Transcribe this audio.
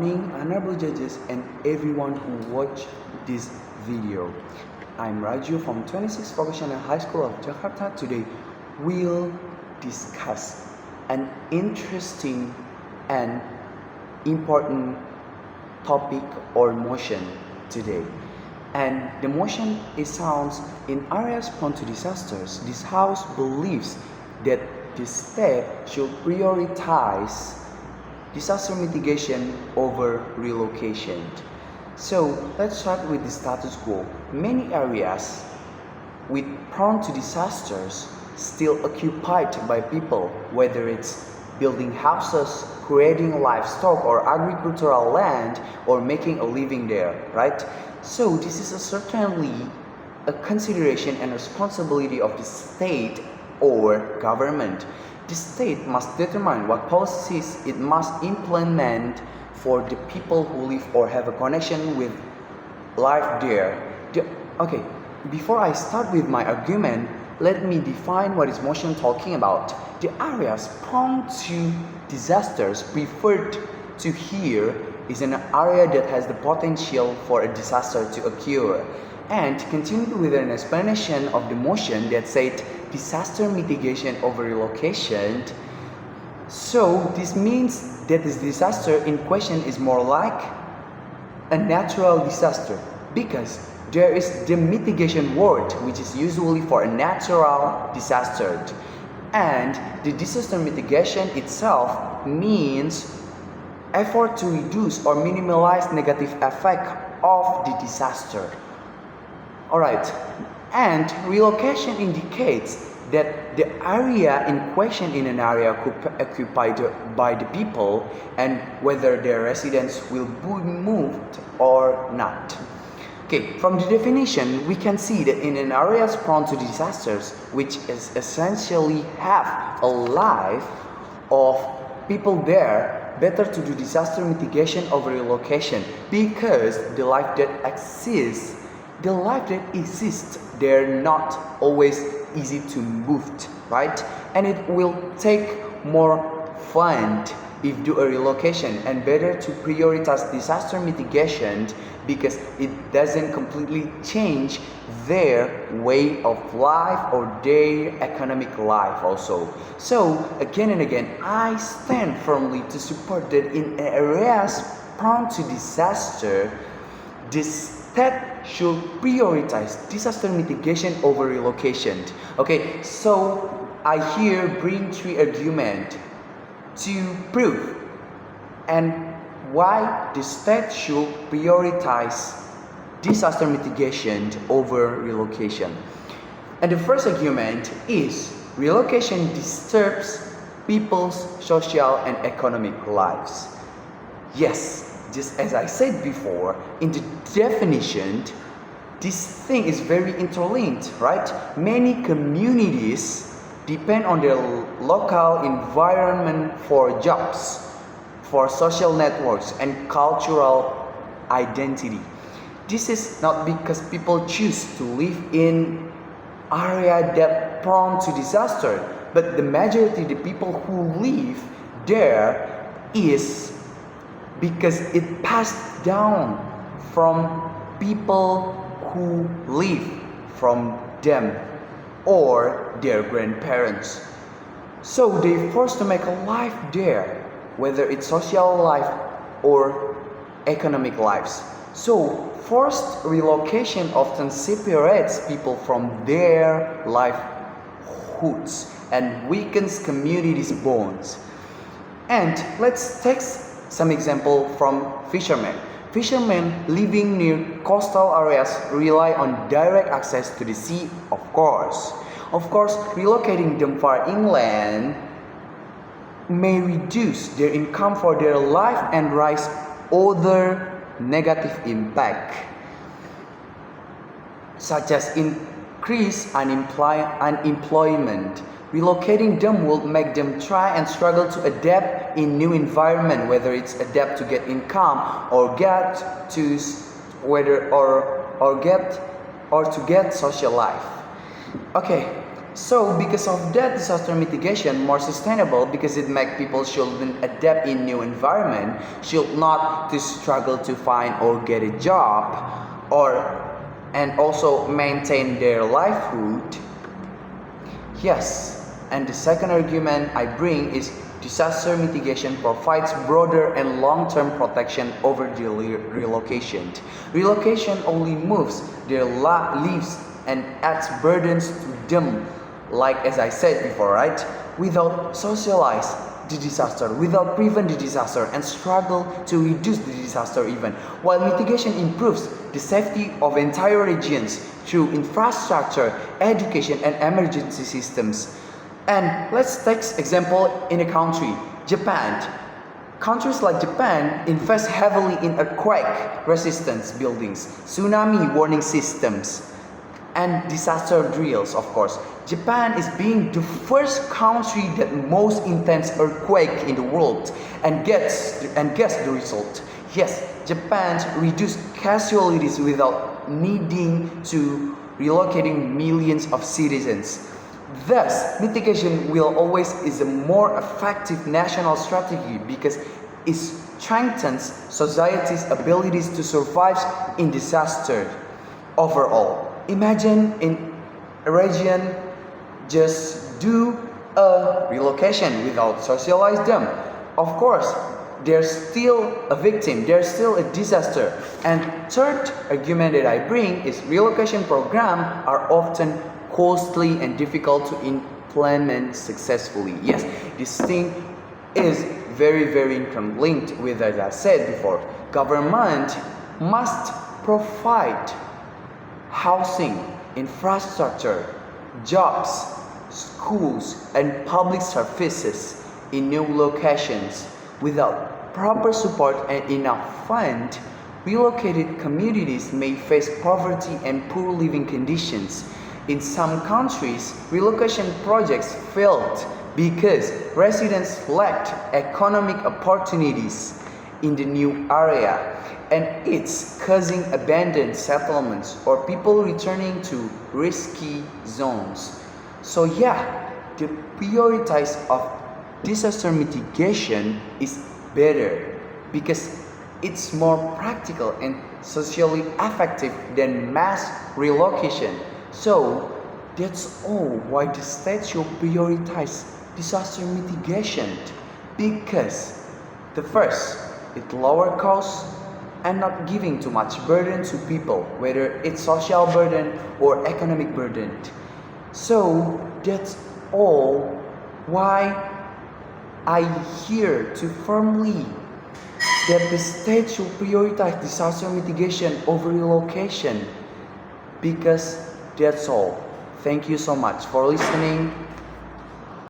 Morning, honorable judges and everyone who watch this video. I'm Raju from 26 Vocational High School of Jakarta. Today we'll discuss an interesting and important topic or motion today. And the motion is sounds in areas prone to disasters. This house believes that the state should prioritize disaster mitigation over relocation. So let's start with the status quo. Many areas with prone to disasters still occupied by people, whether it's building houses, creating livestock or agricultural land, or making a living there, right? So this is certainly a consideration and responsibility of the state or government. The state must determine what policies it must implement for the people who live or have a connection with life there. Okay, before I start with my argument, let me define what is motion talking about. The areas prone to disasters preferred to here is an area that has the potential for a disaster to occur. And continue with an explanation of the motion that said disaster mitigation over relocation. So this means that this disaster in question is more like a natural disaster, because there is the mitigation word which is usually for a natural disaster, and the disaster mitigation itself means effort to reduce or minimize negative effect of the disaster. Alright, and relocation indicates that the area in question in an area occupied by the people and whether their residents will be moved or not. Okay, from the definition, we can see that in an area prone to disasters, which is essentially have a life of people there, better to do disaster mitigation over relocation, because the life that exists, they're not always easy to move, right? And it will take more fund if do a relocation, and better to prioritize disaster mitigation because it doesn't completely change their way of life or their economic life also. So again and again, I stand firmly to support that in areas prone to disaster, this state should prioritize disaster mitigation over relocation. Okay, so I here bring three arguments to prove and why the state should prioritize disaster mitigation over relocation. And the first argument is relocation disturbs people's social and economic lives. Yes, just as I said before, in the definition, this thing is very interlinked, right? Many communities depend on their local environment for jobs, for social networks, and cultural identity. This is not because people choose to live in area that prone to disaster, but the majority of the people who live there is because it passed down from people who live from them or their grandparents. So they forced to make a life there, whether it's social life or economic lives. So forced relocation often separates people from their livelihoods and weakens communities' bonds. And let's take some example from fishermen. Fishermen living near coastal areas rely on direct access to the sea, of course. Of course, relocating them far inland may reduce their income for their life and raise other negative impact, such as increased unemployment. Relocating them will make them try and struggle to adapt in new environment, whether it's adapt to get income or get to get social life. Okay, So because of that, disaster mitigation more sustainable because it makes people shouldn't adapt in new environment, should not to struggle to find or get a job, or and also maintain their livelihood. Yes, and the second argument I bring is disaster mitigation provides broader and long-term protection over the relocation. Relocation only moves their lives and adds burdens to them, like as I said before, right? Without socialize the disaster, without prevent the disaster and struggle to reduce the disaster even. While mitigation improves the safety of entire regions through infrastructure, education and emergency systems. And let's take example in a country, Japan. Countries like Japan invest heavily in earthquake resistance buildings, tsunami warning systems, and disaster drills, of course. Japan is being the first country that most intense earthquake in the world and guess the result. Yes, Japan reduced casualties without needing to relocating millions of citizens. Thus, mitigation will always is a more effective national strategy because it strengthens society's abilities to survive in disaster. Overall, imagine in a region just do a relocation without socialize them. Of course, there's still a victim, there's still a disaster. And third argument that I bring is relocation programs are often costly and difficult to implement successfully. Yes, this thing is very linked with, as I said before, government must provide housing, infrastructure, jobs, schools, and public services in new locations. Without proper support and enough fund, relocated communities may face poverty and poor living conditions. In some countries, relocation projects failed because residents lacked economic opportunities in the new area, and it's causing abandoned settlements or people returning to risky zones. So yeah, the prioritize of disaster mitigation is better because it's more practical and socially effective than mass relocation. So that's all why the state should prioritize disaster mitigation, because the first, it lower costs and not giving too much burden to people, whether it's social burden or economic burden. So that's all why I here to firmly that the state should prioritize disaster mitigation over relocation, because that's all. Thank you so much for listening.